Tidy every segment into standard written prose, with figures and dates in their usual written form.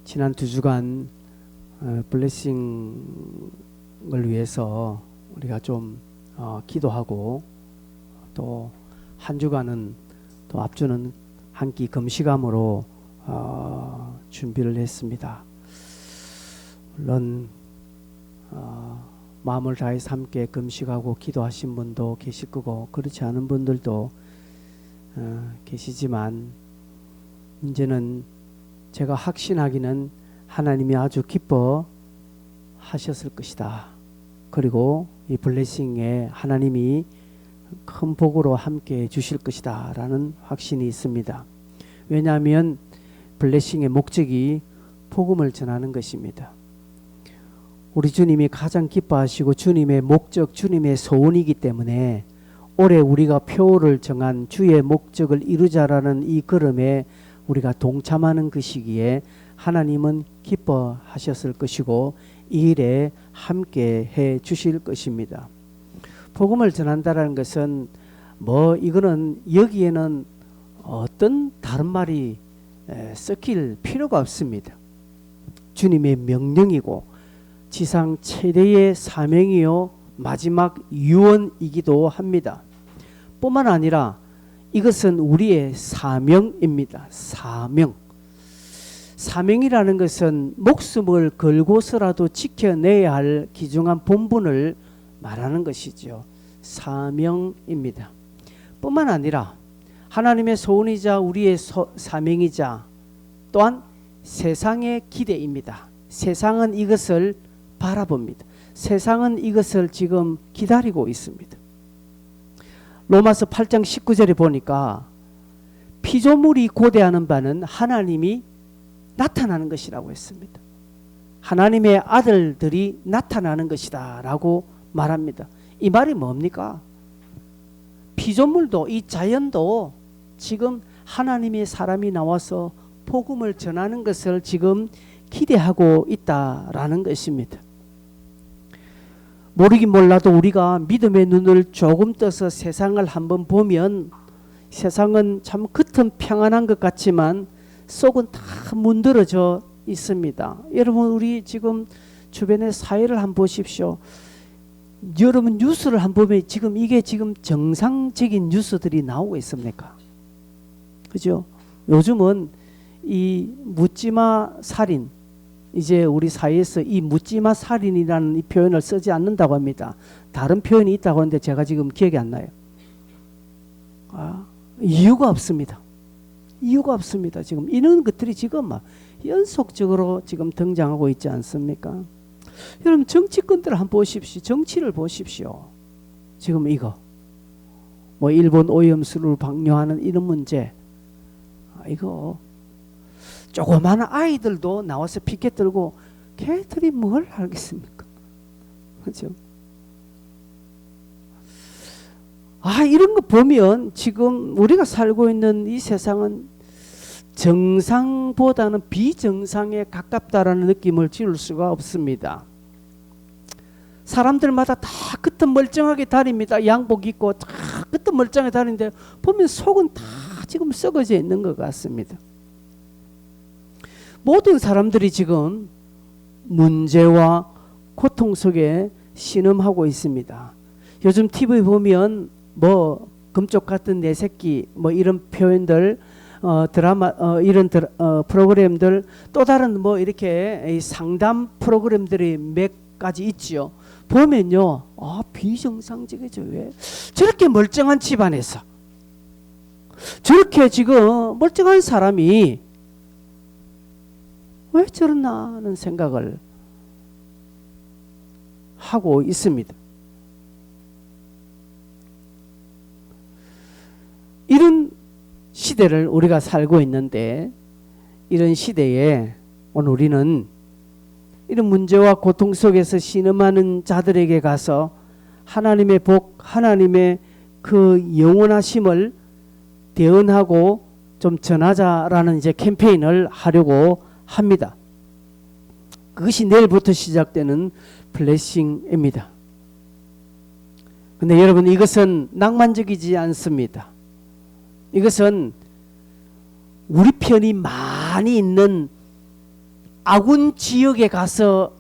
지난 2주간 블레싱을 위해서 우리가 좀 기도하고 또 한 주간은 또 앞주는 한 끼 금식함으로 준비를 했습니다. 물론 마음을 다해서 함께 금식하고 기도하신 분도 계실 거고 그렇지 않은 분들도 계시지만 이제는 제가 확신하기는 하나님이 아주 기뻐 하셨을 것이다. 그리고 이 블레싱에 하나님이 큰 복으로 함께 주실 것이다 라는 확신이 있습니다. 왜냐하면 블레싱의 목적이 복음을 전하는 것입니다. 우리 주님이 가장 기뻐하시고 주님의 목적, 주님의 소원이기 때문에 올해 우리가 표를 정한 주의 목적을 이루자라는 이 걸음에 우리가 동참하는 것이기에 하나님은 기뻐하셨을 것이고 이 일에 함께 해 주실 것입니다. 복음을 전한다는 것은 이거는 여기에는 어떤 다른 말이 섞일 필요가 없습니다. 주님의 명령이고 지상 최대의 사명이요 마지막 유언이기도 합니다. 뿐만 아니라 이것은 우리의 사명입니다. 사명이라는 것은 목숨을 걸고서라도 지켜내야 할 귀중한 본분을 말하는 것이죠. 사명입니다. 뿐만 아니라 하나님의 소원이자 우리의 사명이자 또한 세상의 기대입니다. 세상은 이것을 바라봅니다. 세상은 이것을 지금 기다리고 있습니다. 로마서 8장 19절에 보니까 피조물이 고대하는 바는 하나님이 나타나는 것이라고 했습니다. 하나님의 아들들이 나타나는 것이다 라고 말합니다. 이 말이 뭡니까? 피조물도 이 자연도 지금 하나님의 사람이 나와서 복음을 전하는 것을 지금 기대하고 있다라는 것입니다. 모르긴 몰라도 우리가 믿음의 눈을 조금 떠서 세상을 한번 보면 세상은 참 겉은 평안한 것 같지만 속은 다 문드러져 있습니다. 여러분 우리 지금 주변의 사회를 한번 보십시오. 여러분 뉴스를 한번 보면 지금 이게 지금 정상적인 뉴스들이 나오고 있습니까? 그죠? 요즘은 이 묻지마 살인, 이제 우리 사회에서 이 묻지마 살인이라는 이 표현을 쓰지 않는다고 합니다. 다른 표현이 있다고 하는데 제가 지금 기억이 안 나요. 이유가 없습니다. 이유가 없습니다. 지금 이런 것들이 지금 막 연속적으로 지금 등장하고 있지 않습니까? 여러분 정치권들을 한번 보십시오. 정치를 보십시오. 지금 이거 일본 오염수를 방류하는 이런 문제, 이거 조그마한 아이들도 나와서 피켓 들고 걔들이 뭘 알겠습니까? 그렇죠? 이런 거 보면 지금 우리가 살고 있는 이 세상은 정상보다는 비정상에 가깝다라는 느낌을 지울 수가 없습니다. 사람들마다 다 겉은 멀쩡하게 다닙니다. 양복 입고 다 겉은 멀쩡하게 다니는데 보면 속은 다 지금 썩어져 있는 것 같습니다. 모든 사람들이 지금 문제와 고통 속에 신음하고 있습니다. 요즘 TV 보면 금쪽 같은 내 새끼 이런 표현들, 드라마 이런 프로그램들, 또 다른 이렇게 상담 프로그램들이 몇 가지 있지요. 보면요, 비정상적이죠. 왜 저렇게 멀쩡한 집안에서 저렇게 지금 멀쩡한 사람이 왜 저러나 하는 생각을 하고 있습니다. 이런 시대를 우리가 살고 있는데 이런 시대에 오늘 우리는 이런 문제와 고통 속에서 신음하는 자들에게 가서 하나님의 복, 하나님의 그 영원하심을 대언하고 좀 전하자라는 이제 캠페인을 하려고 합니다. 그것이 내일부터 시작되는 블레싱입니다. 근데 여러분 이것은 낭만적이지 않습니다. 이것은 우리 편이 많이 있는 아군 지역에 가서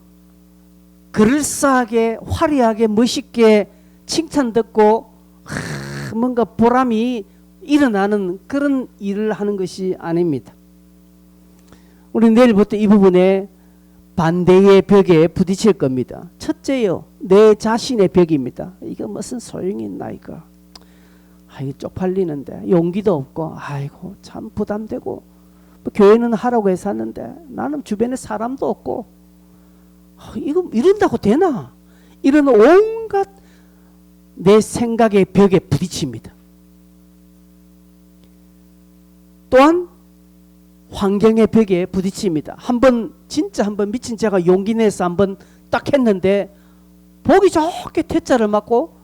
그럴싸하게 화려하게 멋있게 칭찬 듣고 뭔가 보람이 일어나는 그런 일을 하는 것이 아닙니다. 우리 내일부터 이 부분에 반대의 벽에 부딪힐 겁니다. 첫째요, 내 자신의 벽입니다. 이거 무슨 소용이 있나 이거. 이거 쪽팔리는데 용기도 없고 아이고 참 부담되고 뭐 교회는 하라고 해서 하는데 나는 주변에 사람도 없고 이거 이런다고 되나? 이런 온갖 내 생각의 벽에 부딪힙니다. 또한 환경의 벽에 부딪힙니다. 진짜 한번 미친 자가 용기 내서 한번 딱 했는데 보기 좋게 퇴짜를 맞고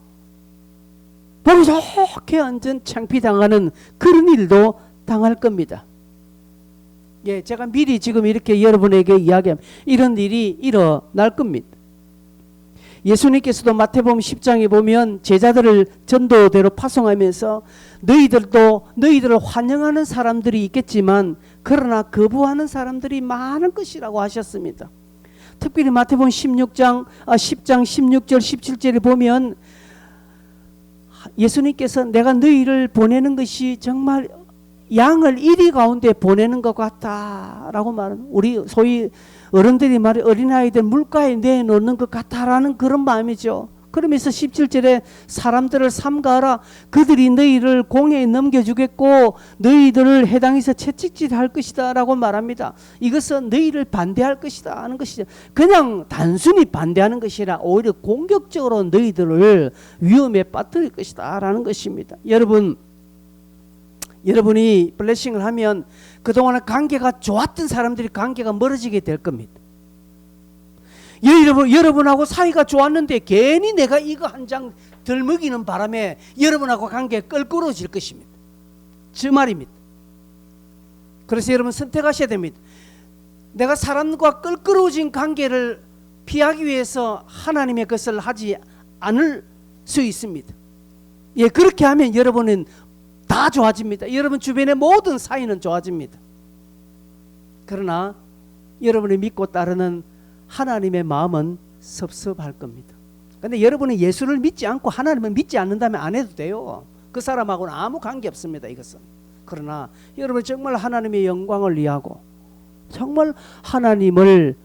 보기 좋게 완전 창피당하는 그런 일도 당할 겁니다. 예, 제가 미리 지금 이렇게 여러분에게 이야기하면 이런 일이 일어날 겁니다. 예수님께서도 마태복음 10장에 보면 제자들을 전도대로 파송하면서 너희들을 환영하는 사람들이 있겠지만 그러나 거부하는 사람들이 많은 것이라고 하셨습니다. 특별히 마태복음 10장 16절 17절에 보면 예수님께서 내가 너희를 보내는 것이 정말 양을 이리 가운데 보내는 것 같다라고 말하는, 우리 소위 어른들이 말해 어린아이들 물가에 내놓는 것 같다라는 그런 마음이죠. 그러면서 17절에 사람들을 삼가하라. 그들이 너희를 공회에 넘겨주겠고 너희들을 해당해서 채찍질할 것이다 라고 말합니다. 이것은 너희를 반대할 것이다 하는 것이죠. 그냥 단순히 반대하는 것이라 오히려 공격적으로 너희들을 위험에 빠뜨릴 것이다 라는 것입니다. 여러분이 블레싱을 하면 그동안 관계가 좋았던 사람들이 관계가 멀어지게 될 겁니다. 여러분하고 사이가 좋았는데 괜히 내가 이거 한 장 덜 먹이는 바람에 여러분하고 관계가 껄끄러워질 것입니다. 저 말입니다. 그래서 여러분 선택하셔야 됩니다. 내가 사람과 껄끄러워진 관계를 피하기 위해서 하나님의 것을 하지 않을 수 있습니다. 예, 그렇게 하면 여러분은 다 좋아집니다. 여러분 주변의 모든 사이는 좋아집니다. 그러나 여러분이 믿고 따르는 하나님의 마음은 섭섭할 겁니다. 그런데 여러분은 예수를 믿지 않고 하나님을 믿지 않는다면 안 해도 돼요. 그 사람하고는 아무 관계 없습니다. 이것은. 그러나 여러분 정말 하나님의 영광을 위하고 정말 하나님을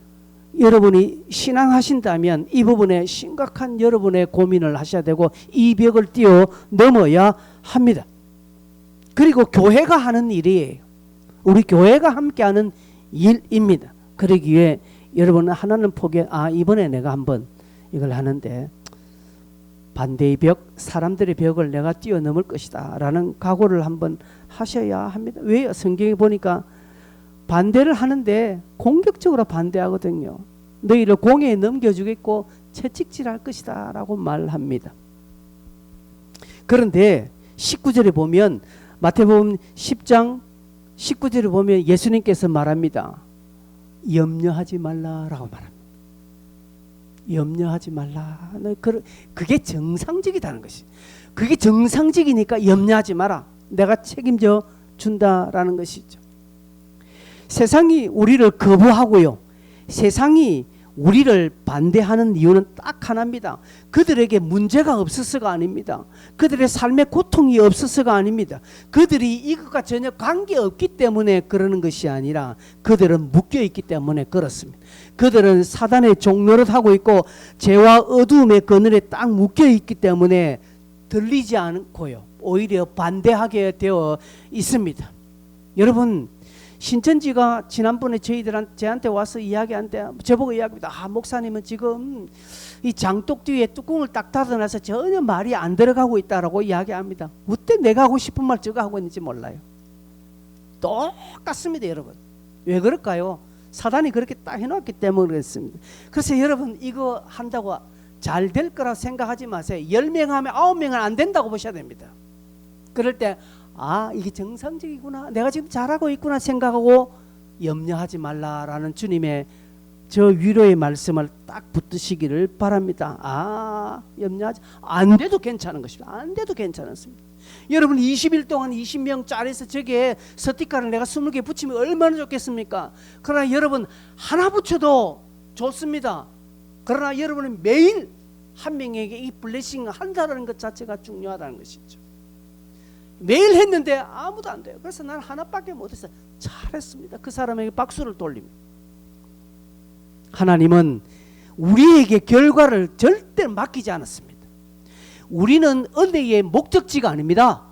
여러분이 신앙하신다면 이 부분에 심각한 여러분의 고민을 하셔야 되고 이 벽을 뛰어넘어야 합니다. 그리고 교회가 하는 일이에요. 우리 교회가 함께하는 일입니다. 그러기에 여러분은 하나는 이번에 내가 한번 이걸 하는데 반대의 벽, 사람들의 벽을 내가 뛰어넘을 것이다 라는 각오를 한번 하셔야 합니다. 왜요? 성경에 보니까 반대를 하는데 공격적으로 반대하거든요. 너희를 공회에 넘겨주겠고 채찍질할 것이다 라고 말합니다. 그런데 19절에 보면 마태복음 10장 19절에 보면 예수님께서 말합니다. 염려하지 말라라고 말합니다. 염려하지 말라. 그게 정상적이다는 것이. 그게 정상적이니까 염려하지 마라. 내가 책임져 준다라는 것이죠. 세상이 우리를 거부하고요. 세상이 우리를 반대하는 이유는 딱 하나입니다. 그들에게 문제가 없어서가 아닙니다. 그들의 삶에 고통이 없어서가 아닙니다. 그들이 이것과 전혀 관계없기 때문에 그러는 것이 아니라 그들은 묶여있기 때문에 그렇습니다. 그들은 사단의 종노릇하고 있고 죄와 어두움의 그늘에 딱 묶여있기 때문에 들리지 않고요. 오히려 반대하게 되어 있습니다. 여러분 신천지가 지난번에 저한테 와서 이야기한데 저보고 이야기합니다. 목사님은 지금 이 장독 뒤에 뚜껑을 딱 닫아놔서 전혀 말이 안 들어가고 있다라고 이야기합니다. 어때 내가 하고 싶은 말 저거 하고 있는지 몰라요. 똑같습니다. 여러분. 왜 그럴까요? 사단이 그렇게 딱 해놓았기 때문에 그렇습니다. 그래서 여러분 이거 한다고 잘 될 거라고 생각하지 마세요. 10명 하면 9명은 안 된다고 보셔야 됩니다. 그럴 때 이게 정상적이구나. 내가 지금 잘하고 있구나 생각하고 염려하지 말라라는 주님의 저 위로의 말씀을 딱 붙드시기를 바랍니다. 염려하지 안 돼도 괜찮은 것입니다. 안 돼도 괜찮습니다. 여러분 20일 동안 20명짜리에서 저게 스티커를 내가 20개 붙이면 얼마나 좋겠습니까? 그러나 여러분 하나 붙여도 좋습니다. 그러나 여러분은 매일 한 명에게 이 블레싱을 한다는 것 자체가 중요하다는 것이죠. 매일 했는데 아무도 안 돼요. 그래서 난 하나밖에 못했어요. 잘했습니다. 그 사람에게 박수를 돌립니다. 하나님은 우리에게 결과를 절대 맡기지 않았습니다. 우리는 은혜의 목적지가 아닙니다.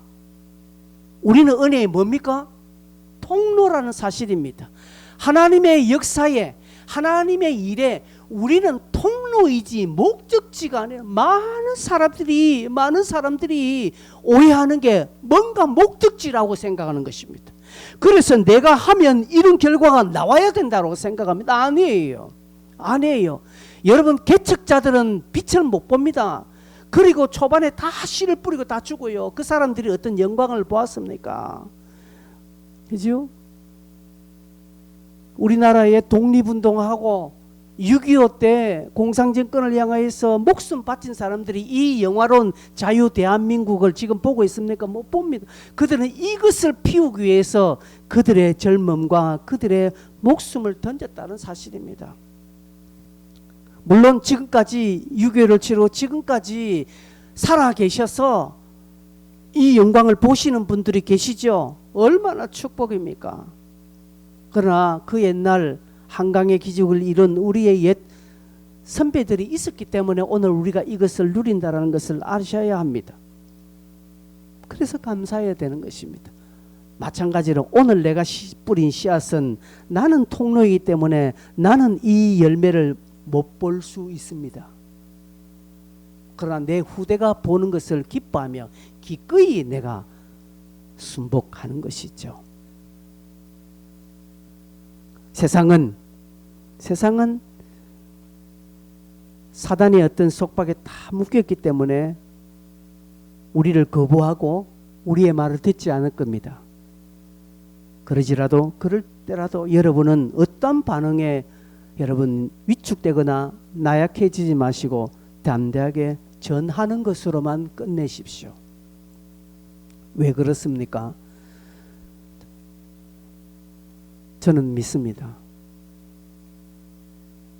우리는 은혜의 뭡니까? 통로라는 사실입니다. 하나님의 역사에, 하나님의 일에 우리는 통로이지 목적지가 아니에요. 많은 사람들이 오해하는 게 뭔가 목적지라고 생각하는 것입니다. 그래서 내가 하면 이런 결과가 나와야 된다고 생각합니다. 아니에요. 여러분 개척자들은 빛을 못 봅니다. 그리고 초반에 다 씨를 뿌리고 다 죽어요. 그 사람들이 어떤 영광을 보았습니까? 그죠? 우리나라에 독립운동하고 6.25 때 공산정권을 향하여서 목숨 바친 사람들이 이 영화로운 자유 대한민국을 지금 보고 있습니까? 못 봅니다. 그들은 이것을 피우기 위해서 그들의 젊음과 그들의 목숨을 던졌다는 사실입니다. 물론 지금까지 6.25를 치르고 지금까지 살아 계셔서 이 영광을 보시는 분들이 계시죠. 얼마나 축복입니까? 그러나 그 옛날 한강의 기적을 이룬 우리의 옛 선배들이 있었기 때문에 오늘 우리가 이것을 누린다는 것을 아셔야 합니다. 그래서 감사해야 되는 것입니다. 마찬가지로 오늘 내가 뿌린 씨앗은 나는 통로이기 때문에 나는 이 열매를 못 볼 수 있습니다. 그러나 내 후대가 보는 것을 기뻐하며 기꺼이 내가 순복하는 것이죠. 세상은 사단의 어떤 속박에 다 묶였기 때문에 우리를 거부하고 우리의 말을 듣지 않을 겁니다. 그럴 때라도 여러분은 어떤 반응에 여러분 위축되거나 나약해지지 마시고 담대하게 전하는 것으로만 끝내십시오. 왜 그렇습니까? 저는 믿습니다.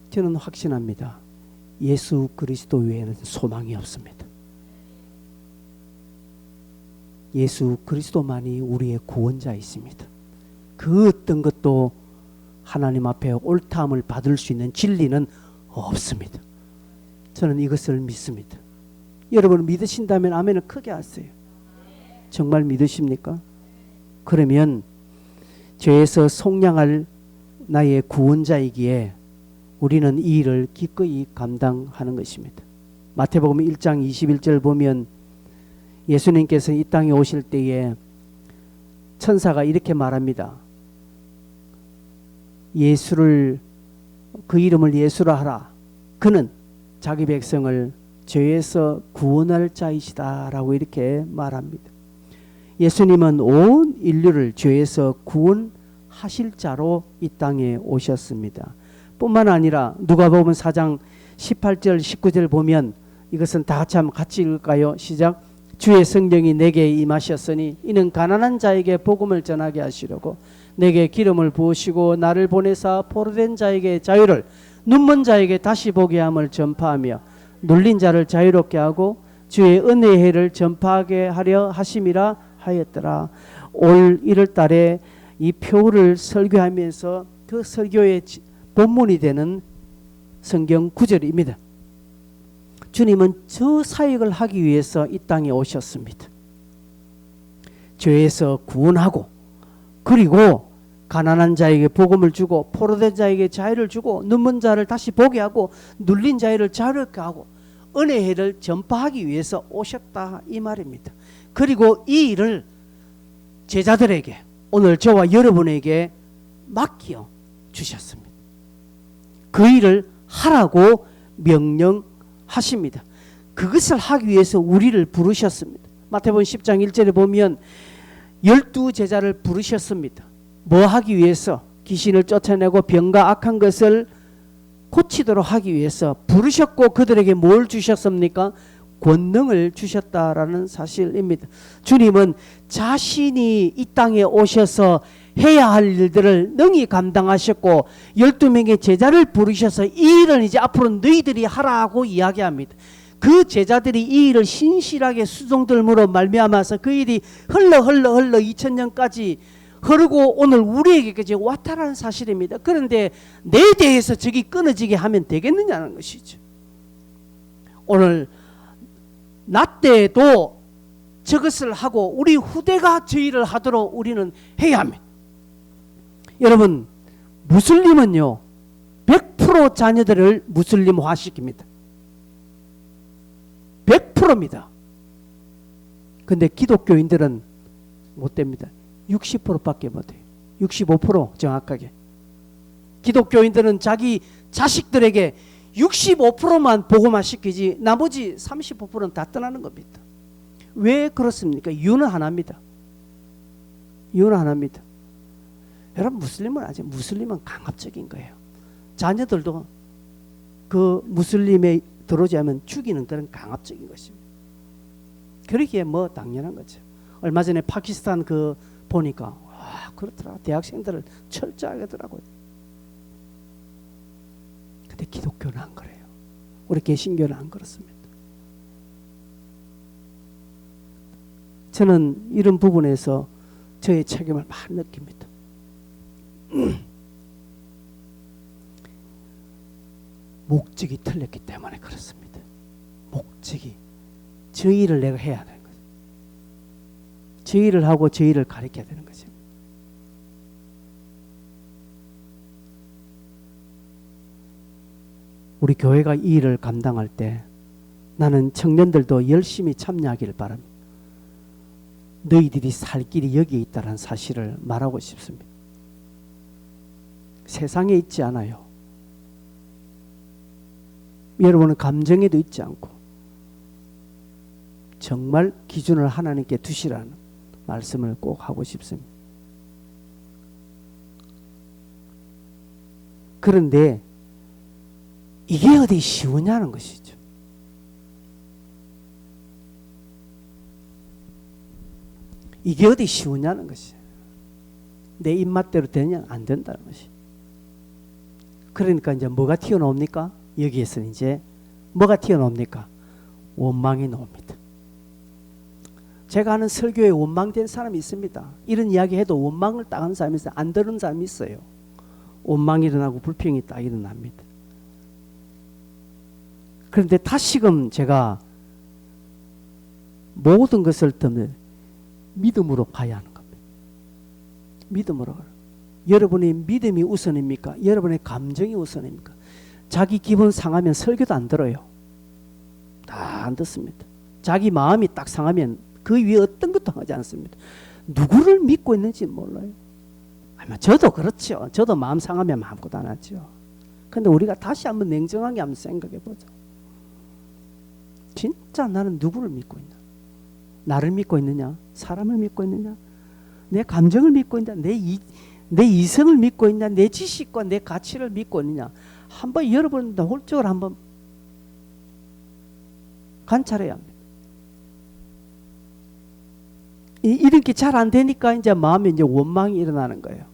저는 확신합니다. 예수 그리스도 외에는 소망이 없습니다. 예수 그리스도만이 우리의 구원자이십니다. 그 어떤 것도 하나님 앞에 옳다함을 받을 수 있는 진리는 없습니다. 저는 이것을 믿습니다. 여러분 믿으신다면 아멘을 크게 하세요. 정말 믿으십니까? 그러면 죄에서 속량할 나의 구원자이기에 우리는 이 일을 기꺼이 감당하는 것입니다. 마태복음 1장 21절 보면 예수님께서 이 땅에 오실 때에 천사가 이렇게 말합니다. 그 이름을 예수라 하라. 그는 자기 백성을 죄에서 구원할 자이시다 라고 이렇게 말합니다. 예수님은 온 인류를 죄에서 구원하실 자로 이 땅에 오셨습니다. 뿐만 아니라 누가복음 4장 18절 19절 보면 이것은 다 같이 읽을까요? 시작. 주의 성령이 내게 임하셨으니 이는 가난한 자에게 복음을 전하게 하시려고 내게 기름을 부으시고 나를 보내사 포로된 자에게 자유를 눈먼 자에게 다시 보게 함을 전파하며 눌린 자를 자유롭게 하고 주의 은혜의 해를 전파하게 하려 하심이라 하였더라. 올 1월 달에 이 표를 설교하면서 그 설교의 본문이 되는 성경 구절입니다. 주님은 저 사역을 하기 위해서 이 땅에 오셨습니다. 죄에서 구원하고 그리고 가난한 자에게 복음을 주고 포로된 자에게 자유를 주고 눈먼 자를 다시 보게 하고 눌린 자를 자유롭게 하고 은혜의 해를 전파하기 위해서 오셨다 이 말입니다. 그리고 이 일을 제자들에게 오늘 저와 여러분에게 맡겨 주셨습니다. 그 일을 하라고 명령하십니다. 그것을 하기 위해서 우리를 부르셨습니다. 마태복음 10장 1절에 보면 12제자를 부르셨습니다. 뭐 하기 위해서? 귀신을 쫓아내고 병과 악한 것을 고치도록 하기 위해서 부르셨고 그들에게 뭘 주셨습니까? 권능을 주셨다라는 사실입니다. 주님은 자신이 이 땅에 오셔서 해야 할 일들을 능히 감당하셨고 12명의 제자를 부르셔서 이 일을 이제 앞으로 너희들이 하라고 이야기합니다. 그 제자들이 이 일을 신실하게 수종들므로 말미암아서 그 일이 흘러 2000년까지 흐르고 오늘 우리에게까지 왔다라는 사실입니다. 그런데 내 대해서 저기 끊어지게 하면 되겠느냐는 것이죠. 오늘 나 때에도 저것을 하고 우리 후대가 저 일을 하도록 우리는 해야 합니다. 여러분, 무슬림은요 100% 자녀들을 무슬림화시킵니다. 100%입니다. 근데 기독교인들은 못 됩니다. 60%밖에 못해요. 65% 정확하게. 기독교인들은 자기 자식들에게 65%만 복음화 시키지 나머지 35%는 다 떠나는 겁니다. 왜 그렇습니까? 이유는 하나입니다. 이유는 하나입니다. 여러분, 무슬림은 강압적인 거예요. 자녀들도 그 무슬림에 들어오지 않으면 죽이는 그런 강압적인 것입니다. 그러기에 뭐 당연한 거죠. 얼마 전에 파키스탄 그 보니까 와 그렇더라. 대학생들을 철저하게 하더라고요. 근데 기독교는 안 그래요. 우리 개신교는 안 그렇습니다. 저는 이런 부분에서 저의 책임을 많이 느낍니다. 목적이 틀렸기 때문에 그렇습니다. 목적이 저 일을 내가 해야 되는 거죠. 저 일을 하고 저 일을 가르쳐야 되는 거죠. 우리 교회가 이 일을 감당할 때 나는 청년들도 열심히 참여하기를 바랍니다. 너희들이 살 길이 여기에 있다는 사실을 말하고 싶습니다. 세상에 있지 않아요. 여러분은 감정에도 있지 않고 정말 기준을 하나님께 두시라는 말씀을 꼭 하고 싶습니다. 그런데 이게 어디 쉬우냐는 것이죠. 이게 어디 쉬우냐는 것이에요. 내 입맛대로 되냐? 안 된다는 것이. 그러니까 이제 뭐가 튀어나옵니까? 여기에서는 이제 뭐가 튀어나옵니까? 원망이 나옵니다. 제가 아는 설교에 원망된 사람이 있습니다. 이런 이야기 해도 원망을 당한 사람이 있어요. 안 들은 사람이 있어요. 원망이 일어나고 불평이 딱 일어납니다. 그런데 다시금 제가 모든 것을 듣는 믿음으로 가야 하는 겁니다. 믿음으로. 여러분의 믿음이 우선입니까? 여러분의 감정이 우선입니까? 자기 기분 상하면 설교도 안 들어요. 다 안 듣습니다. 자기 마음이 딱 상하면 그 위에 어떤 것도 하지 않습니다. 누구를 믿고 있는지 몰라요. 아마 저도 그렇죠. 저도 마음 상하면 아무것도 안 하죠. 근데 우리가 다시 한번 냉정하게 한번 생각해 보자. 진짜 나는 누구를 믿고 있나? 나를 믿고 있느냐? 사람을 믿고 있느냐? 내 감정을 믿고 있느냐? 내 이성을 믿고 있느냐? 내 지식과 내 가치를 믿고 있느냐? 한번 여러분 홀적으로 한번 관찰해야 합니다. 이렇게 잘 안 되니까 이제 마음에 이제 원망이 일어나는 거예요.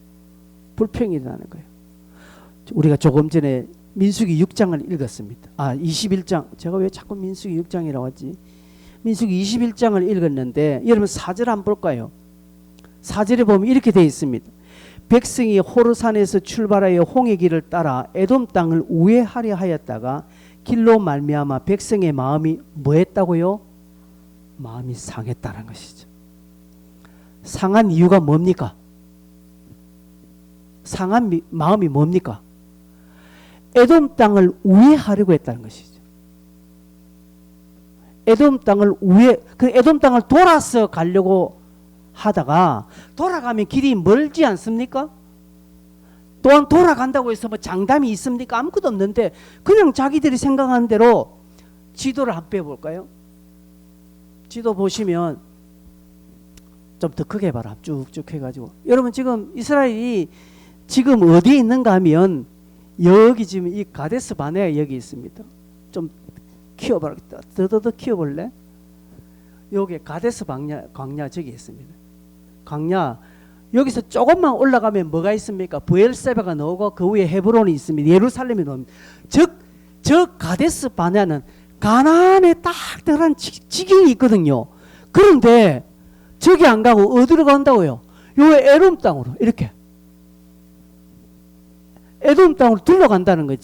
불평이 일어나는 거예요. 우리가 조금 전에 민수기 6장을 읽었습니다. 21장. 제가 왜 자꾸 민수기 6장이라고 하지? 민수기 21장을 읽었는데 여러분 4절 한번 볼까요? 4절에 보면 이렇게 되어 있습니다. 백성이 호르산에서 출발하여 홍해 길을 따라 에돔 땅을 우회하려 하였다가 길로 말미암아 백성의 마음이 뭐했다고요? 마음이 상했다는 것이죠. 상한 이유가 뭡니까? 상한 마음이 뭡니까? 에돔 땅을 우회하려고 했다는 것이죠. 에돔 땅을 에돔 땅을 돌아서 가려고 하다가 돌아가면 길이 멀지 않습니까? 또한 돌아간다고 해서 뭐 장담이 있습니까? 아무것도 없는데 그냥 자기들이 생각하는 대로 지도를 한번 빼볼까요? 지도 보시면 좀 더 크게 봐라. 쭉쭉 해가지고 여러분 지금 이스라엘이 지금 어디에 있는가 하면 여기 지금 이 가데스 바네아 여기 있습니다. 좀 키워봐야겠다. 더더더 키워볼래? 여기 가데스 광야 저기 있습니다. 광야 여기서 조금만 올라가면 뭐가 있습니까? 브엘세바가 나오고 그 위에 헤브론이 있습니다. 예루살렘이 나옵니다. 즉 저 가데스 바네아는 가나안에 딱 들어간 지경이 있거든요. 그런데 저기 안 가고 어디로 간다고요? 요 에돔 땅으로 이렇게 에돔 땅으로 둘러간다는 거예요.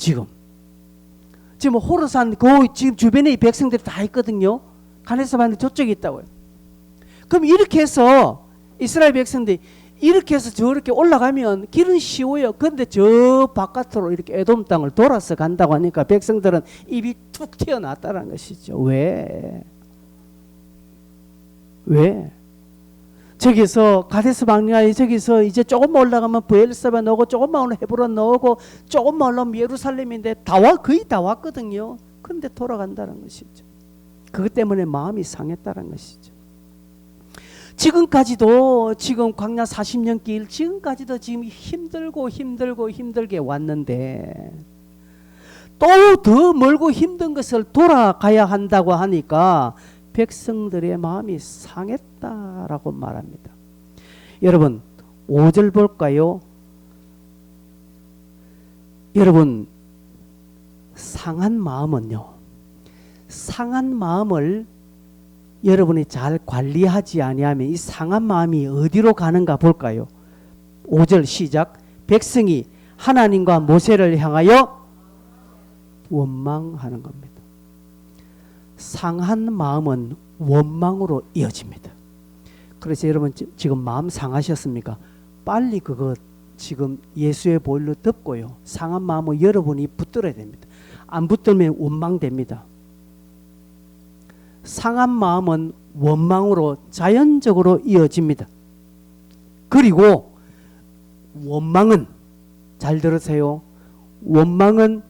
지금 호르산 그 지금 주변에 이 백성들이 다 있거든요. 가데스 바네아 저쪽에 있다고요. 그럼 이렇게 해서 이스라엘 백성들이 이렇게 해서 저렇게 올라가면 길은 쉬워요. 그런데 저 바깥으로 이렇게 에돔 땅을 돌아서 간다고 하니까 백성들은 입이 툭 튀어나왔다는 것이죠. 왜? 저기서 가데스 바네아에 저기서 이제 조금만 올라가면 브엘세바 나오고 조금만 올라가면 헤브론 나오고 조금만 올라가면 예루살렘인데 거의 다 왔거든요. 그런데 돌아간다는 것이죠. 그것 때문에 마음이 상했다는 것이죠. 지금까지도 지금 광야 40년 길 지금까지도 지금 힘들게 왔는데 또 더 멀고 힘든 것을 돌아가야 한다고 하니까 백성들의 마음이 상했다라고 말합니다. 여러분 5절 볼까요? 여러분 상한 마음은요, 상한 마음을 여러분이 잘 관리하지 아니하면 이 상한 마음이 어디로 가는가 볼까요? 5절 시작. 백성이 하나님과 모세를 향하여 원망하는 겁니다. 상한 마음은 원망으로 이어집니다. 그래서 여러분 지금 마음 상하셨습니까? 빨리 그거 지금 예수의 보혈로 덮고요. 상한 마음을 여러분이 붙들어야 됩니다. 안 붙들면 원망됩니다. 상한 마음은 원망으로 자연적으로 이어집니다. 그리고 원망은 잘 들으세요. 원망은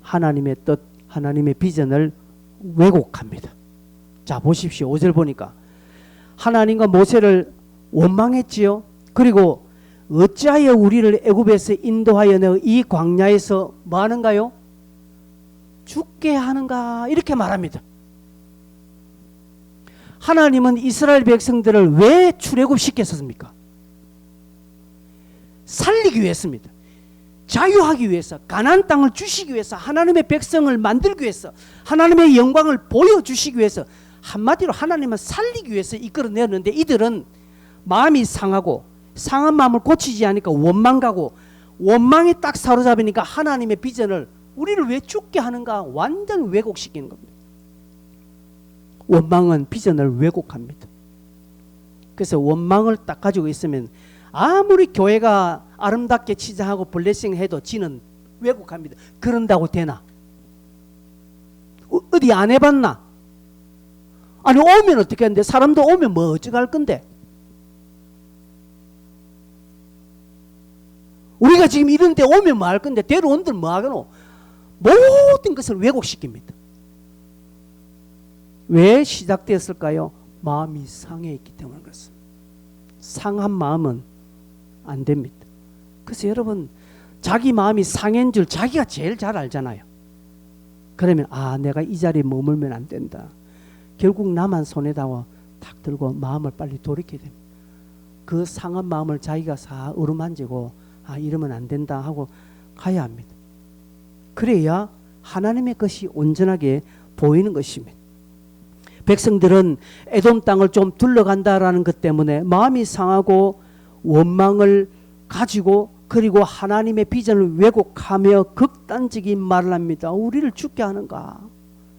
하나님의 뜻, 하나님의 비전을 왜곡합니다. 자 보십시오. 5절 보니까 하나님과 모세를 원망했지요. 그리고 어찌하여 우리를 애굽에서 인도하여 내어 이 광야에서 뭐 하는가요? 죽게 하는가 이렇게 말합니다. 하나님은 이스라엘 백성들을 왜 출애굽시켰습니까? 살리기 위해서입니다. 자유하기 위해서, 가나안 땅을 주시기 위해서, 하나님의 백성을 만들기 위해서, 하나님의 영광을 보여주시기 위해서, 한마디로 하나님은 살리기 위해서 이끌어내었는데 이들은 마음이 상하고 상한 마음을 고치지 않으니까 원망 가고 원망이 딱 사로잡으니까 하나님의 비전을 우리를 왜 죽게 하는가 완전 왜곡시키는 겁니다. 원망은 비전을 왜곡합니다. 그래서 원망을 딱 가지고 있으면 아무리 교회가 아름답게 치장하고 블레싱 해도 지는 왜곡합니다. 그런다고 되나? 어디 안 해봤나? 아니 오면 어떻게 하는데 사람도 오면 뭐 어쩌할 건데? 우리가 지금 이런 데 오면 뭐 할 건데 데려온들 뭐 하겠노? 모든 것을 왜곡시킵니다. 왜 시작되었을까요? 마음이 상해 있기 때문에 그렇습니다. 상한 마음은 안 됩니다. 그래서 여러분 자기 마음이 상한 줄 자기가 제일 잘 알잖아요. 그러면 내가 이 자리에 머물면 안 된다. 결국 나만 손에다가 탁 들고 마음을 빨리 돌이켜야 됩니다. 그 상한 마음을 자기가 싹 어루만지고 이러면 안 된다 하고 가야 합니다. 그래야 하나님의 것이 온전하게 보이는 것입니다. 백성들은 에돔 땅을 좀 둘러간다라는 것 때문에 마음이 상하고 원망을 가지고 그리고 하나님의 비전을 왜곡하며 극단적인 말을 합니다. 우리를 죽게 하는가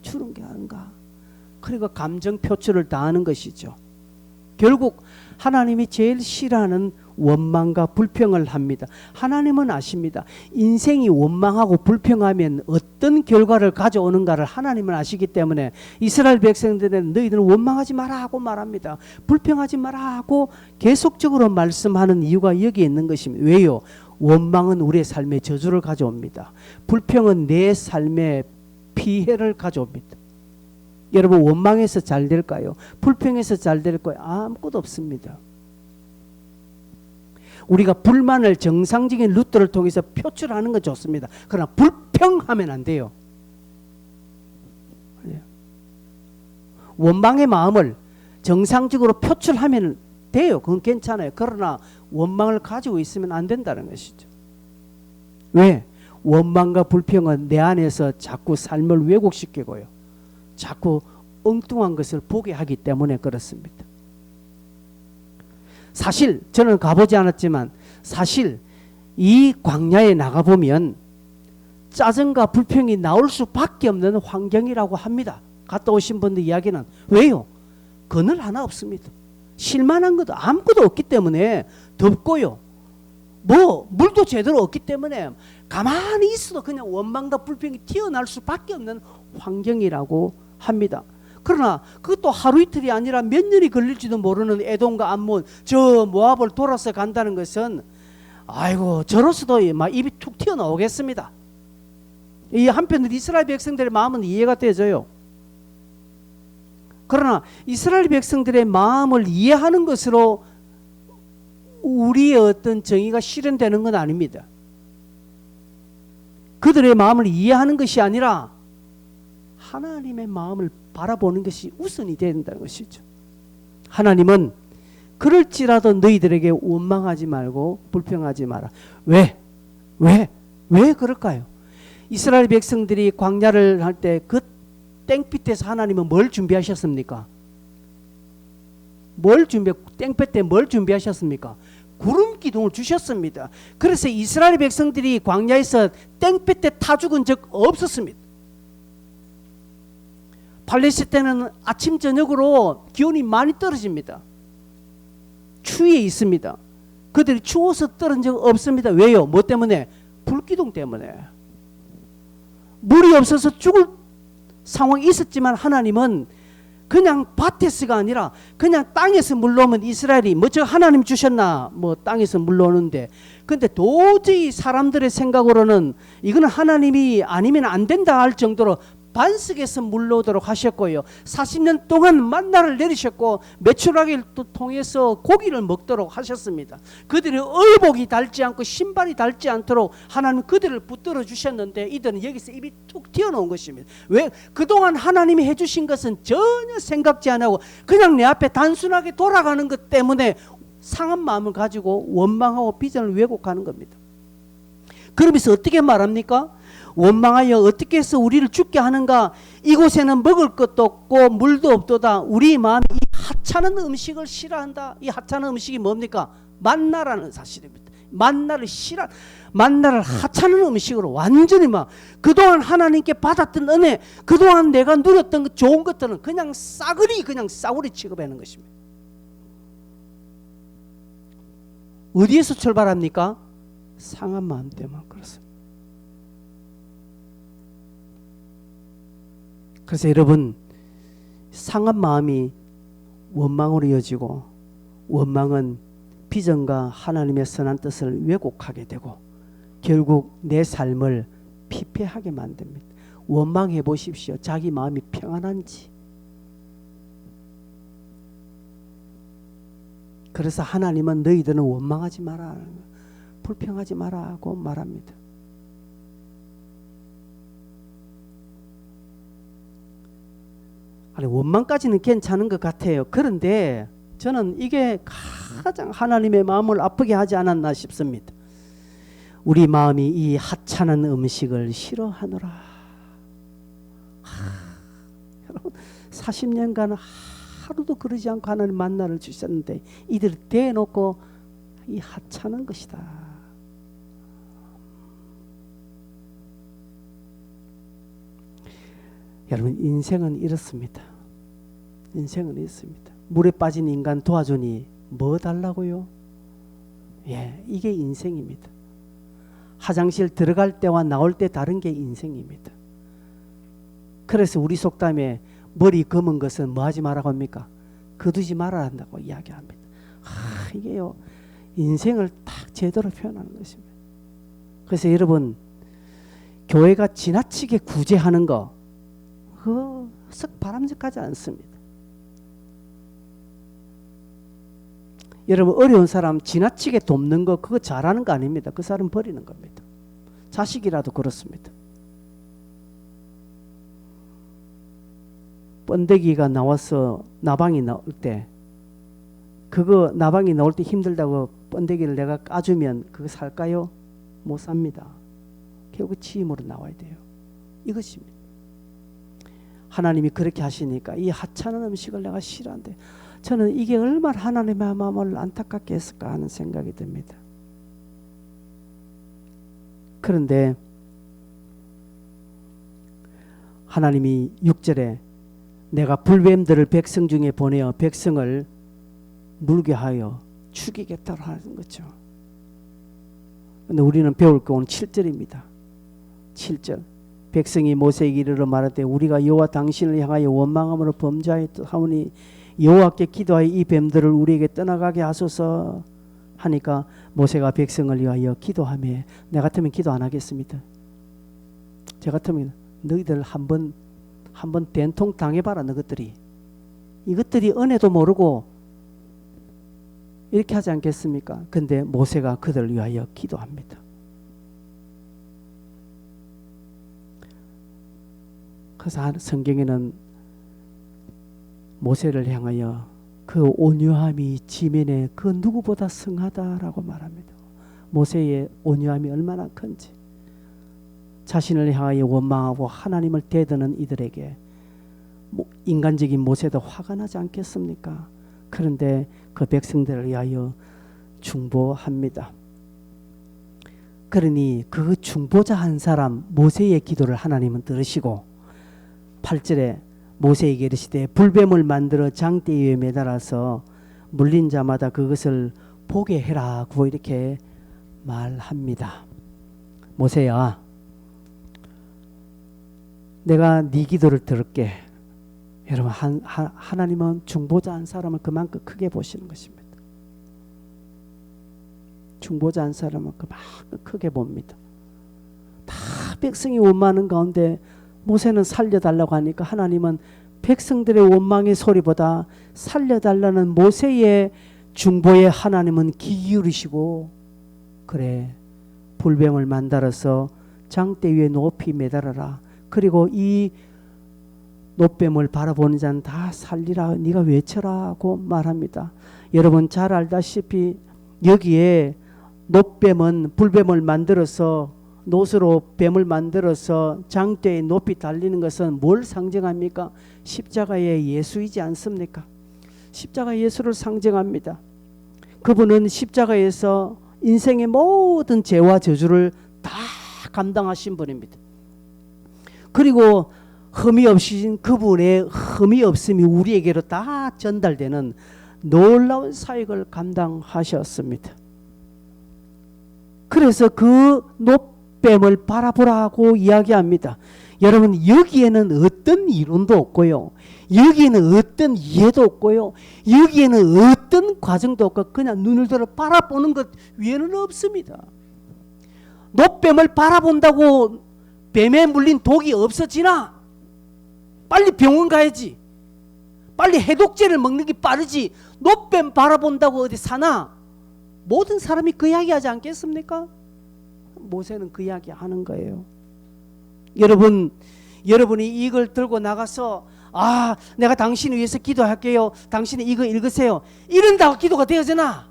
추른게 하는가. 그리고 감정 표출을 다하는 것이죠. 결국 하나님이 제일 싫어하는 원망과 불평을 합니다. 하나님은 아십니다. 인생이 원망하고 불평하면 어떤 결과를 가져오는가를 하나님은 아시기 때문에 이스라엘 백성들은 너희들은 원망하지 마라 하고 말합니다. 불평하지 마라 하고 계속적으로 말씀하는 이유가 여기에 있는 것입니다. 왜요? 원망은 우리의 삶에 저주를 가져옵니다. 불평은 내 삶에 피해를 가져옵니다. 여러분 원망해서 잘 될까요? 불평해서 잘 될까요? 아무것도 없습니다. 우리가 불만을 정상적인 루트를 통해서 표출하는 건 좋습니다. 그러나 불평하면 안 돼요. 원망의 마음을 정상적으로 표출하면 돼요. 그건 괜찮아요. 그러나 원망을 가지고 있으면 안 된다는 것이죠. 왜? 원망과 불평은 내 안에서 자꾸 삶을 왜곡시키고요. 자꾸 엉뚱한 것을 보게 하기 때문에 그렇습니다. 사실 저는 가보지 않았지만 사실 이 광야에 나가보면 짜증과 불평이 나올 수밖에 없는 환경이라고 합니다. 갔다 오신 분들 이야기는. 왜요? 그늘 하나 없습니다. 실만한 것도 아무것도 없기 때문에 덥고요. 뭐 물도 제대로 없기 때문에 가만히 있어도 그냥 원망과 불평이 튀어나올 수밖에 없는 환경이라고 합니다. 그러나 그것도 하루 이틀이 아니라 몇 년이 걸릴지도 모르는 에돔과 암몬, 저 모압을 돌아서 간다는 것은 아이고 저로서도 막 입이 툭 튀어나오겠습니다. 이 한편으로 이스라엘 백성들의 마음은 이해가 되져요. 그러나 이스라엘 백성들의 마음을 이해하는 것으로 우리의 어떤 정의가 실현되는 건 아닙니다. 그들의 마음을 이해하는 것이 아니라 하나님의 마음을 바라보는 것이 우선이 된다는 것이죠. 하나님은 그럴지라도 너희들에게 원망하지 말고 불평하지 마라. 왜 그럴까요? 이스라엘 백성들이 광야를 할 때 그 땡빛에서 하나님은 뭘 준비하셨습니까? 땡볕 때 뭘 준비하셨습니까? 구름 기둥을 주셨습니다. 그래서 이스라엘 백성들이 광야에서 땡볕에 타 죽은 적 없었습니다. 팔레스타인 때는 아침 저녁으로 기온이 많이 떨어집니다. 추위에 있습니다. 그들이 추워서 떨어진 적 없습니다. 왜요? 뭐 때문에? 불기둥 때문에. 물이 없어서 죽을 상황이 있었지만 하나님은 그냥 밭에서가 아니라 그냥 땅에서 물러오면 이스라엘이 뭐 저 하나님 주셨나 뭐 땅에서 물러오는데, 근데 도저히 사람들의 생각으로는 이거는 하나님이 아니면 안 된다 할 정도로 반석에서 물러오도록 하셨고요. 40년 동안 만나를 내리셨고 메추라기를 통해서 고기를 먹도록 하셨습니다. 그들의 의복이 닳지 않고 신발이 닳지 않도록 하나님 그들을 붙들어 주셨는데 이들은 여기서 입이 툭 튀어나온 것입니다. 왜? 그동안 하나님이 해주신 것은 전혀 생각지 안 하고 그냥 내 앞에 단순하게 돌아가는 것 때문에 상한 마음을 가지고 원망하고 비전을 왜곡하는 겁니다. 그러면서 어떻게 말합니까? 원망하여 어떻게 해서 우리를 죽게 하는가? 이곳에는 먹을 것도 없고 물도 없도다. 우리 마음이 이 하찮은 음식을 싫어한다. 이 하찮은 음식이 뭡니까? 만나라는 사실입니다. 만나를 하찮은 음식으로 완전히 막 그동안 하나님께 받았던 은혜, 그동안 내가 누렸던 그 좋은 것들은 그냥 싸구리 취급하는 것입니다. 어디에서 출발합니까? 상한 마음 때문에 그렇습니다. 그래서 여러분, 상한 마음이 원망으로 이어지고 원망은 비전과 하나님의 선한 뜻을 왜곡하게 되고 결국 내 삶을 피폐하게 만듭니다. 원망해 보십시오. 자기 마음이 평안한지. 그래서 하나님은 너희들은 원망하지 마라, 불평하지 마라고 말합니다. 아니, 원망까지는 괜찮은 것 같아요. 그런데 저는 이게 가장 하나님의 마음을 아프게 하지 않았나 싶습니다. 우리 마음이 이 하찮은 음식을 싫어하노라. 여러분 40년간 하루도 그러지 않고 하나님 만나를 주셨는데 이들을 대놓고 이 하찮은 것이다. 여러분 인생은 이렇습니다. 인생은 있습니다. 물에 빠진 인간 도와주니 뭐 달라고요? 예, 이게 인생입니다. 화장실 들어갈 때와 나올 때 다른 게 인생입니다. 그래서 우리 속담에 머리 검은 것은 뭐 하지 말라고 합니까? 거두지 말아야 한다고 이야기합니다. 이게요, 인생을 딱 제대로 표현하는 것입니다. 그래서 여러분, 교회가 지나치게 구제하는 거 그거 썩 바람직하지 않습니다. 여러분 어려운 사람 지나치게 돕는 거 그거 잘하는 거 아닙니다. 그 사람 버리는 겁니다. 자식이라도 그렇습니다. 번데기가 나와서 나방이 나올 때 그거 나방이 나올 때 힘들다고 번데기를 내가 까주면 그거 살까요? 못 삽니다. 결국 치임으로 나와야 돼요. 이것입니다. 하나님이 그렇게 하시니까 이 하찮은 음식을 내가 싫어한데 저는 이게 얼마나 하나님의 마음을 안타깝게 했을까 하는 생각이 듭니다. 그런데 하나님이 6절에 내가 불뱀들을 백성 중에 보내어 백성을 물게 하여 죽이겠다 하는 거죠. 그런데 우리는 배울 거 오늘 7절입니다. 7절 백성이 모세에게 이르러 말하되 우리가 여호와 당신을 향하여 원망함으로 범죄하였하오니 여호와께 기도하여 이 뱀들을 우리에게 떠나가게 하소서 하니까 모세가 백성을 위하여 기도하며 내 같으면 기도 안 하겠습니다. 제 같으면 너희들 한번 된통 당해봐라. 너희들이 이것들이 은혜도 모르고 이렇게 하지 않겠습니까? 근데 모세가 그들을 위하여 기도합니다. 그래서 성경에는 모세를 향하여 그 온유함이 지면에 그 누구보다 성하다라고 말합니다. 모세의 온유함이 얼마나 큰지. 자신을 향하여 원망하고 하나님을 대드는 이들에게 인간적인 모세도 화가 나지 않겠습니까? 그런데 그 백성들을 위하여 중보합니다. 그러니 그 중보자 한 사람 모세의 기도를 하나님은 들으시고 8절에 모세에게 이르시되 불뱀을 만들어 장대 위에 매달아서 물린 자마다 그것을 보게 해라고 이렇게 말합니다. 모세야, 내가 네 기도를 들을게. 여러분 하나님은 중보자 한 사람을 그만큼 크게 보시는 것입니다. 중보자 한 사람은 그만큼 크게 봅니다. 다 백성이 원망하는 가운데 모세는 살려달라고 하니까 하나님은 백성들의 원망의 소리보다 살려달라는 모세의 중보에 하나님은 귀 기울이시고 그래 불뱀을 만들어서 장대 위에 높이 매달아라. 그리고 이 노뱀을 바라보는 자는 다 살리라. 네가 외쳐라 하고 말합니다. 여러분 잘 알다시피 여기에 노뱀은 불뱀을 만들어서 노스로 뱀을 만들어서 장대에 높이 달리는 것은 뭘 상징합니까? 십자가의 예수이지 않습니까? 십자가 예수를 상징합니다. 그분은 십자가에서 인생의 모든 죄와 저주를 다 감당하신 분입니다. 그리고 흠이 없으신 그분의 흠이 없음이 우리에게로 다 전달되는 놀라운 사역을 감당하셨습니다. 그래서 그 노뱀을 바라보라고 이야기합니다. 여러분 여기에는 어떤 이론도 없고요. 여기에는 어떤 이해도 없고요. 여기에는 어떤 과정도 없고 그냥 눈을 들어 바라보는 것 외에는 없습니다. 노뱀을 바라본다고 뱀에 물린 독이 없어지나? 빨리 병원 가야지. 빨리 해독제를 먹는 게 빠르지. 노뱀 바라본다고 어디 사나? 모든 사람이 그 이야기 하지 않겠습니까? 모세는 그 이야기 하는 거예요. 여러분이 이걸 들고 나가서 내가 당신을 위해서 기도할게요. 당신이 이거 읽으세요. 이런다고 기도가 되어지나?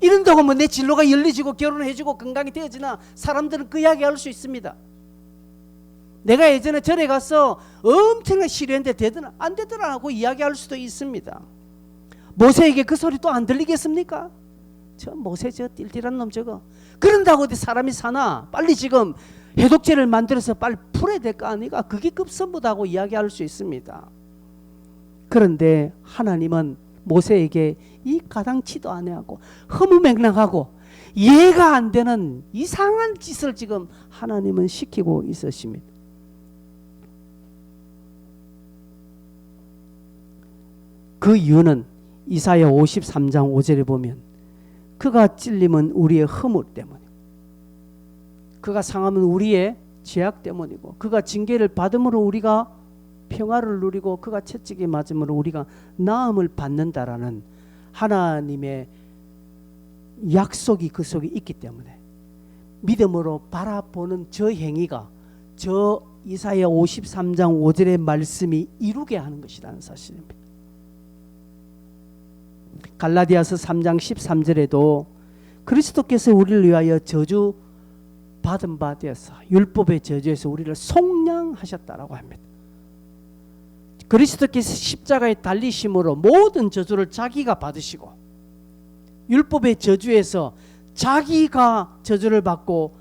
이런다고 뭐 내 진로가 열려지고 결혼해지고 건강이 되어지나? 사람들은 그 이야기 할 수 있습니다. 내가 예전에 절에 가서 엄청나게 시련인데 되더나 안 되더라 하고 이야기할 수도 있습니다. 모세에게 그 소리 또 안 들리겠습니까? 저 모세 저 띨띨한 놈 저거 그런다고 어디 사람이 사나? 빨리 지금 해독제를 만들어서 빨리 풀어야 될 거 아니까? 그게 급선무다고 이야기할 수 있습니다. 그런데 하나님은 모세에게 이 가당치도 안 해하고 허무맹랑하고 이해가 안 되는 이상한 짓을 지금 하나님은 시키고 있으십니다. 그 이유는 이사야 53장 5절에 보면 그가 찔림은 우리의 허물 때문이고 그가 상함은 우리의 죄악 때문이고 그가 징계를 받음으로 우리가 평화를 누리고 그가 채찍에 맞음으로 우리가 나음을 받는다라는 하나님의 약속이 그 속에 있기 때문에 믿음으로 바라보는 저 행위가 저 이사야 53장 5절의 말씀이 이루게 하는 것이라는 사실입니다. 갈라디아서 3장 13절에도 그리스도께서 우리를 위하여 저주 받은 바 되어서 율법의 저주에서 우리를 속량하셨다라고 합니다. 그리스도께서 십자가에 달리심으로 모든 저주를 자기가 받으시고 율법의 저주에서 자기가 저주를 받고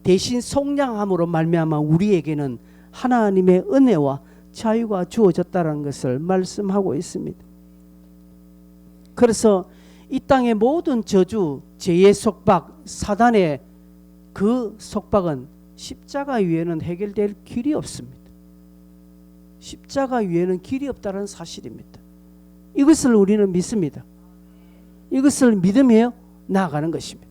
대신 속량함으로 말미암아 우리에게는 하나님의 은혜와 자유가 주어졌다는 것을 말씀하고 있습니다. 그래서 이 땅의 모든 저주, 죄의 속박, 사단의 그 속박은 십자가 위에는 해결될 길이 없습니다. 십자가 위에는 길이 없다는 사실입니다. 이것을 우리는 믿습니다. 이것을 믿으며 나아가는 것입니다.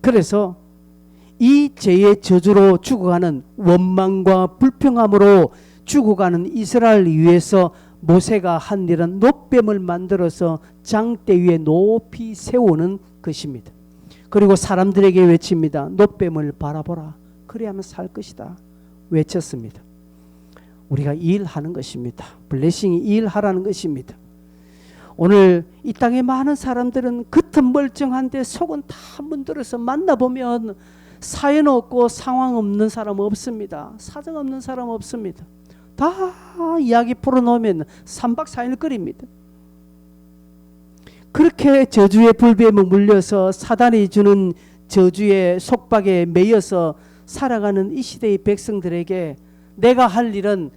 그래서 이 죄의 저주로 죽어가는 원망과 불평함으로 죽어가는 이스라엘을 위해서 모세가 한 일은 놋뱀을 만들어서 장대 위에 높이 세우는 것입니다. 그리고 사람들에게 외칩니다. 놋뱀을 바라보라. 그래야만 살 것이다. 외쳤습니다. 우리가 일하는 것입니다. 블레싱이 일하라는 것입니다. 오늘 이 땅에 많은 사람들은 겉은 멀쩡한데 속은 다 문드러서 만나보면 사연 없고 상황 없는 사람 없습니다. 사정 없는 사람 없습니다. 다 이야기 풀어놓으면 3박 4일 거립니다. 그렇게 저주의 불뱀에 물려서 사단이 주는 저주의 속박에 매여서 살아가는 이 시대의 백성들에게 내가 할 일은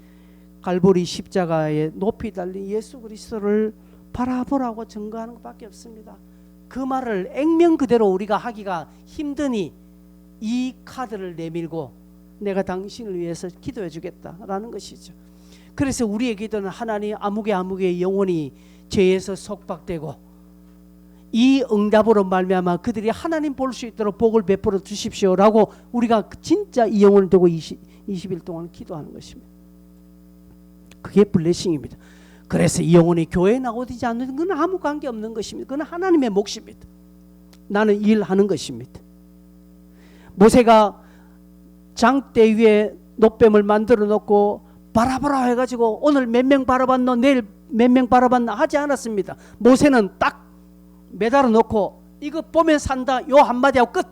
갈보리 십자가에 높이 달린 예수 그리스도를 바라보라고 증거하는 것밖에 없습니다. 그 말을 액면 그대로 우리가 하기가 힘드니 이 카드를 내밀고 내가 당신을 위해서 기도해 주겠다라는 것이죠. 그래서 우리의 기도는 하나님 아무개 영혼이 죄에서 속박되고 이 응답으로 말미암아 그들이 하나님 볼 수 있도록 복을 베풀어 주십시오라고 우리가 진짜 이 영혼을 두고 20일 동안 기도하는 것입니다. 그게 블레싱입니다. 그래서 이 영혼이 교회에 나오지 않는 건 아무 관계없는 것입니다. 그건 하나님의 몫입니다. 나는 일하는 것입니다. 모세가 장대 위에 놋뱀을 만들어 놓고 바라보라 해가지고 오늘 몇 명 바라봤노 내일 몇 명 바라봤나 하지 않았습니다. 모세는 딱 매달아 놓고 이거 보면 산다 요 한마디 하고 끝.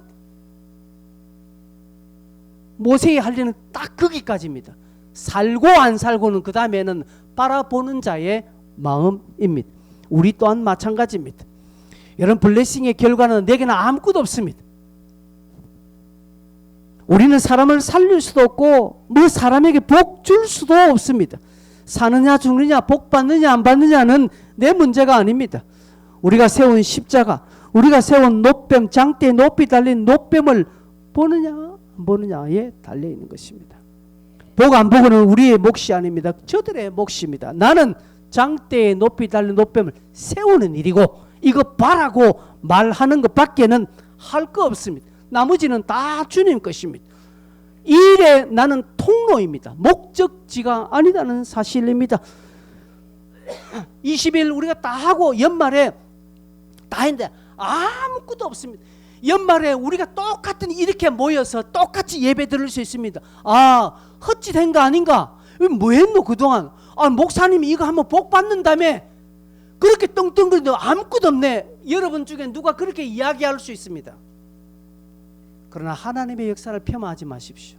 모세의 할 일은 딱 거기까지입니다. 살고 안 살고는 그 다음에는 바라보는 자의 마음입니다. 우리 또한 마찬가지입니다. 여러분 블레싱의 결과는 내게는 아무것도 없습니다. 우리는 사람을 살릴 수도 없고 뭐 사람에게 복 줄 수도 없습니다. 사느냐 죽느냐 복 받느냐 안 받느냐는 내 문제가 아닙니다. 우리가 세운 십자가, 우리가 세운 놋뱀, 장대에 높이 달린 놋뱀을 보느냐 안 보느냐에 달려있는 것입니다. 보고 안 보고는 우리의 몫이 아닙니다. 저들의 몫입니다. 나는 장대에 높이 달린 놋뱀을 세우는 일이고 이거 바라고 말하는 것밖에는 할 거 없습니다. 나머지는 다 주님 것입니다. 이 일에 나는 통로입니다. 목적지가 아니다는 사실입니다. 20일 우리가 다 하고 연말에 다 했는데 아무것도 없습니다. 연말에 우리가 똑같은 이렇게 모여서 똑같이 예배 드릴 수 있습니다. 아, 헛짓한 거 아닌가? 뭐 했노 그동안? 아, 목사님이 이거 하면 복 받는다며 그렇게 떵떵거리는데 아무것도 없네. 여러분 중에 누가 그렇게 이야기할 수 있습니다. 그러나 하나님의 역사를 폄하하지 마십시오.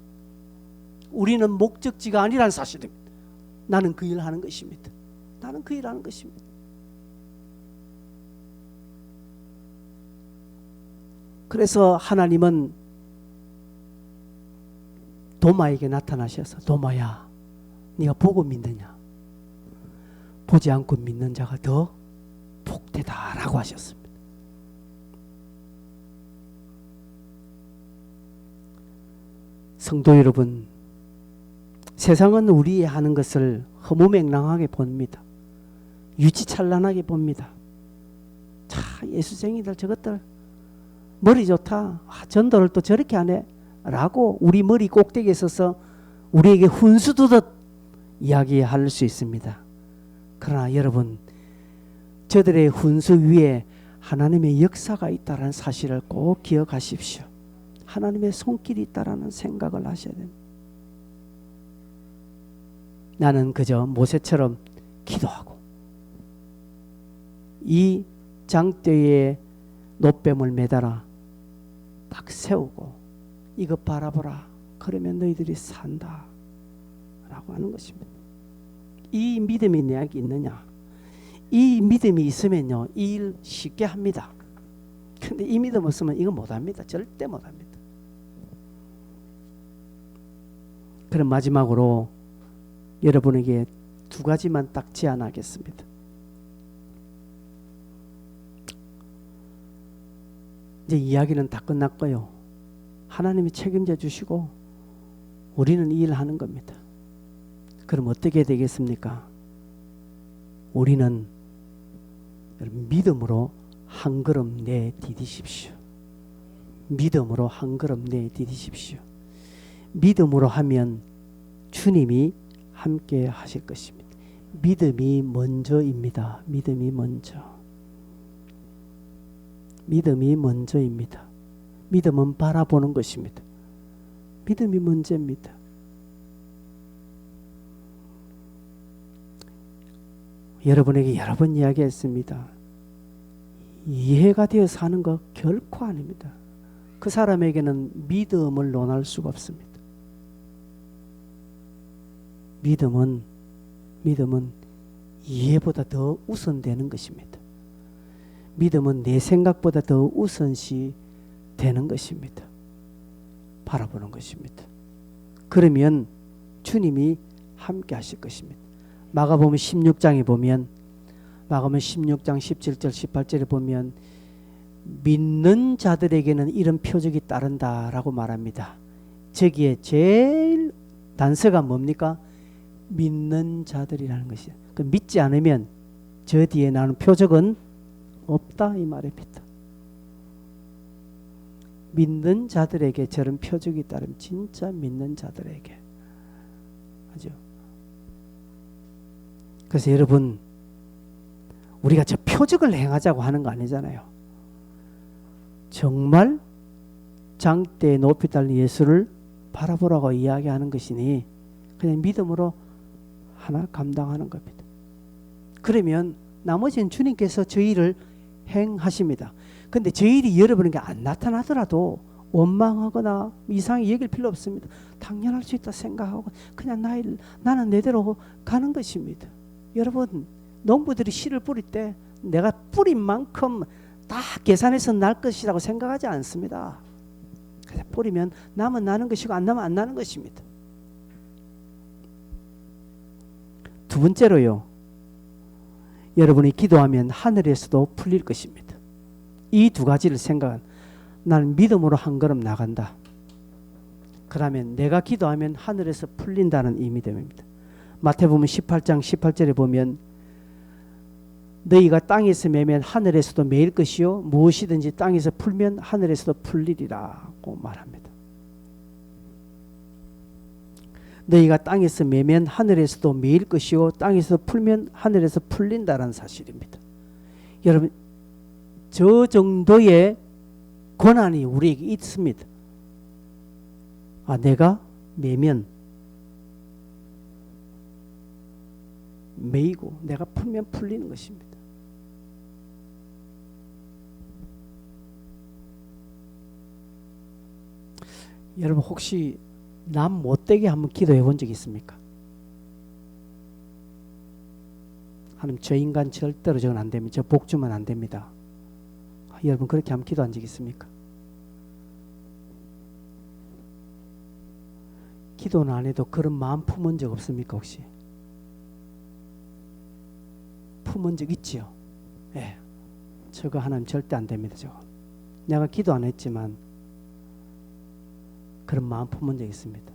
우리는 목적지가 아니라는 사실입니다. 나는 그 일을 하는 것입니다. 나는 그 일을 하는 것입니다. 그래서 하나님은 도마에게 나타나셔서 도마야 네가 보고 믿느냐? 보지 않고 믿는 자가 더 복되다라고 하셨습니다. 성도 여러분, 세상은 우리 하는 것을 허무맹랑하게 봅니다. 유치찬란하게 봅니다. 자, 예수쟁이들 저것들 머리 좋다. 아, 전도를 또 저렇게 하네 라고 우리 머리 꼭대기에 서서 우리에게 훈수두듯 이야기할 수 있습니다. 그러나 여러분, 저들의 훈수 위에 하나님의 역사가 있다는 사실을 꼭 기억하십시오. 하나님의 손길이 있다는 생각을 하셔야 됩니다. 나는 그저 모세처럼 기도하고 이 장대에 노뱀을 매달아 딱 세우고 이것 바라보라. 그러면 너희들이 산다 라고 하는 것입니다. 이 믿음이 내게 있느냐? 이 믿음이 있으면요, 이 일 쉽게 합니다. 근데 이 믿음 없으면 이거 못합니다. 절대 못합니다. 그럼 마지막으로 여러분에게 두 가지만 딱 제안하겠습니다. 이제 이야기는 다 끝났고요. 하나님이 책임져 주시고 우리는 이 일을 하는 겁니다. 그럼 어떻게 되겠습니까? 우리는 믿음으로 한 걸음 내디디십시오. 믿음으로 한 걸음 내디디십시오. 믿음으로 하면 주님이 함께 하실 것입니다. 믿음이 먼저입니다. 믿음이 먼저. 믿음이 먼저입니다. 믿음은 바라보는 것입니다. 믿음이 먼저입니다. 여러분에게 여러 번 이야기했습니다. 이해가 되어서 하는 거 결코 아닙니다. 그 사람에게는 믿음을 논할 수가 없습니다. 믿음은 이해보다 더 우선되는 것입니다. 믿음은 내 생각보다 더 우선시 되는 것입니다. 바라보는 것입니다. 그러면 주님이 함께 하실 것입니다. 마가복음 16장에 보면 마가복음 16장 17절 18절에 보면 믿는 자들에게는 이런 표적이 따른다라고 말합니다. 저기에 제일 단서가 뭡니까? 믿는 자들이라는 것이에요. 그 믿지 않으면 저 뒤에 나는 표적은 없다 이 말입니다. 믿는 자들에게 저런 표적이 따르면 진짜 믿는 자들에게 하죠. 그래서 여러분 우리가 저 표적을 행하자고 하는 거 아니잖아요. 정말 장대에 높이 달린 예수를 바라보라고 이야기하는 것이니 그냥 믿음으로 하나 감당하는 겁니다. 그러면 나머지는 주님께서 저 일을 행하십니다. 근데 저 일이 여러분에게 안 나타나더라도 원망하거나 이상히 여길 필요 없습니다. 당연할 수 있다 생각하고 그냥 나는 내대로 가는 것입니다. 여러분 농부들이 씨를 뿌릴 때 내가 뿌린 만큼 다 계산해서 날 것이라고 생각하지 않습니다. 그냥 뿌리면 나면 나는 것이고 안 나면 안 나는 것입니다. 두 번째로요. 여러분이 기도하면 하늘에서도 풀릴 것입니다. 이 두 가지를 생각한 나는 믿음으로 한 걸음 나간다. 그러면 내가 기도하면 하늘에서 풀린다는 이 믿음입니다. 마태복음 18장 18절에 보면 너희가 땅에서 매면 하늘에서도 매일 것이요 무엇이든지 땅에서 풀면 하늘에서도 풀리리라고 말합니다. 너희가 땅에서 매면 하늘에서도 매일 것이요 땅에서 풀면 하늘에서 풀린다는 사실입니다. 여러분 저 정도의 권한이 우리에게 있습니다. 내가 매면 매이고 내가 풀면 풀리는 것입니다. 여러분 혹시 남 못되게 한번 기도해 본 적 있습니까? 하나님 저 인간 절대로 저건 안 됩니다. 저 복 주면 안 됩니다. 여러분 그렇게 한번 기도한 적 있습니까? 기도는 안 해도 그런 마음 품은 적 없습니까 혹시? 품은 적 있지요? 예. 저거 하나님 절대 안 됩니다. 저거. 내가 기도 안 했지만 그런 마음 품은 적 있습니다.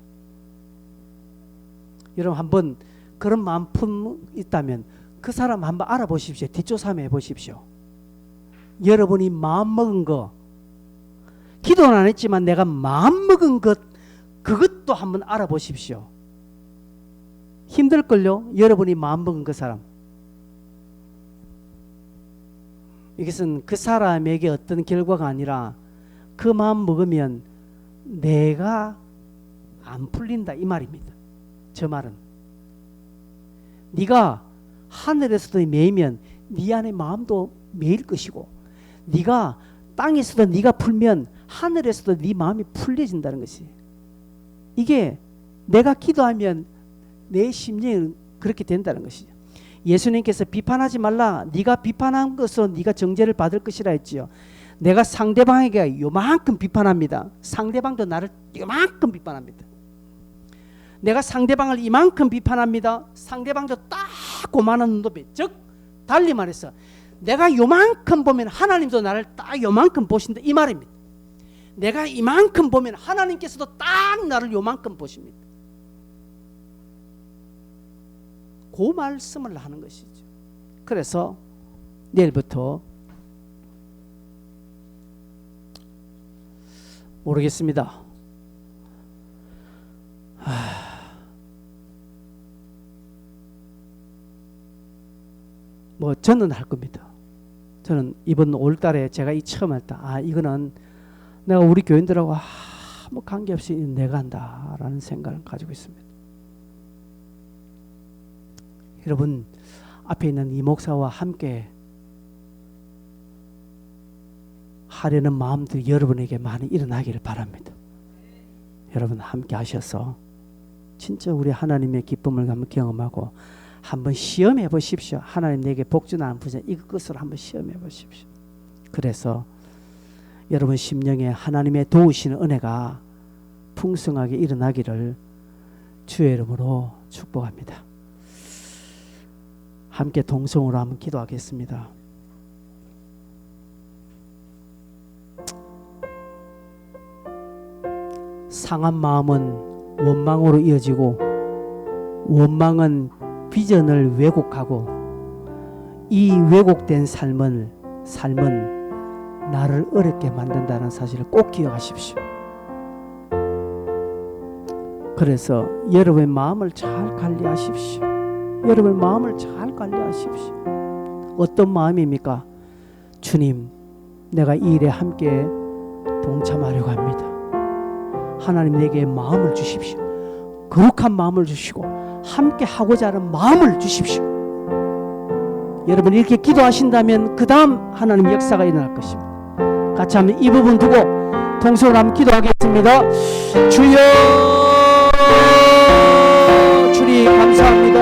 여러분 한번 그런 마음 품 있다면 그 사람 한번 알아보십시오. 뒷조사 한번 해보십시오. 여러분이 마음 먹은 거 기도는 안 했지만 내가 마음 먹은 것 그것도 한번 알아보십시오. 힘들걸요? 여러분이 마음 먹은 그 사람 이것은 그 사람에게 어떤 결과가 아니라 그 마음 먹으면 내가 안 풀린다 이 말입니다. 저 말은 네가 하늘에서도 매이면 네 안에 마음도 매일 것이고, 네가 땅에서도 네가 풀면 하늘에서도 네 마음이 풀려진다는 것이, 이게 내가 기도하면 내 심령은 그렇게 된다는 것이죠. 예수님께서 비판하지 말라, 네가 비판한 것으로 네가 정죄를 받을 것이라 했지요. 내가 상대방에게 요만큼 비판합니다. 상대방도 나를 요만큼 비판합니다. 내가 상대방을 이만큼 비판합니다. 상대방도 딱 그만한 눈높이, 즉 달리 말해서 내가 요만큼 보면 하나님도 나를 딱 요만큼 보신다 이 말입니다. 내가 이만큼 보면 하나님께서도 딱 나를 요만큼 보십니다. 그 말씀을 하는 것이죠. 그래서 내일부터 모르겠습니다. 뭐 저는 할 겁니다. 저는 이번 5월달에 제가 이 처음 할 때 이거는 내가 우리 교인들하고 아무 관계없이 내가 한다라는 생각을 가지고 있습니다. 여러분 앞에 있는 이 목사와 함께 하려는 마음들이 여러분에게 많이 일어나기를 바랍니다. 여러분 함께 하셔서 진짜 우리 하나님의 기쁨을 한번 경험하고 한번 시험해 보십시오. 하나님 내게 복주나 안 부주나 이것을 한번 시험해 보십시오. 그래서 여러분 심령에 하나님의 도우시는 은혜가 풍성하게 일어나기를 주의 이름으로 축복합니다. 함께 동성으로 한번 기도하겠습니다. 상한 마음은 원망으로 이어지고, 원망은 비전을 왜곡하고, 이 왜곡된 삶은 나를 어렵게 만든다는 사실을 꼭 기억하십시오. 그래서 여러분의 마음을 잘 관리하십시오. 여러분의 마음을 잘 관리하십시오. 어떤 마음입니까? 주님, 내가 이 일에 함께 동참하려고 합니다. 하나님 내게 마음을 주십시오. 거룩한 마음을 주시고 함께 하고자 하는 마음을 주십시오. 여러분 이렇게 기도하신다면 그 다음 하나님 역사가 일어날 것입니다. 같이 한번 이 부분 두고 동서로 한번 기도하겠습니다. 주여, 주님 감사합니다.